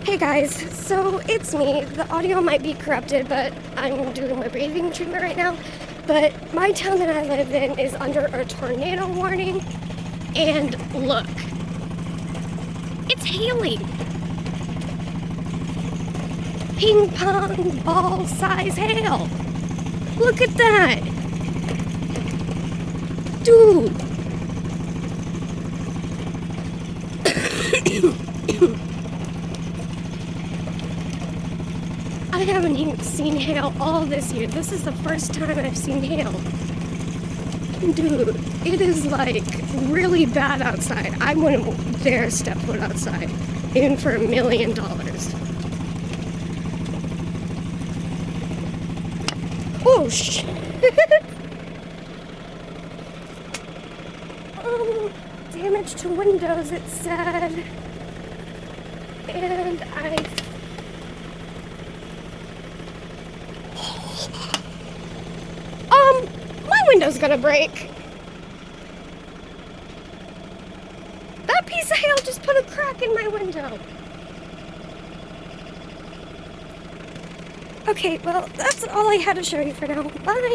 Hey guys, so it's me. The audio might be corrupted, but I'm doing my breathing treatment right now. But my town that I live in is under a tornado warning. And look, it's hailing. Ping pong ball size hail. Look at that. Dude. I haven't even seen hail all this year. This is the first time I've seen hail. Dude, it is like really bad outside. I wouldn't dare step foot outside, even for $1 million. Oh shit! Damage to windows, it said. And my window's gonna break. That piece of hail just put a crack in my window. Okay, well, that's all I had to show you for now. Bye.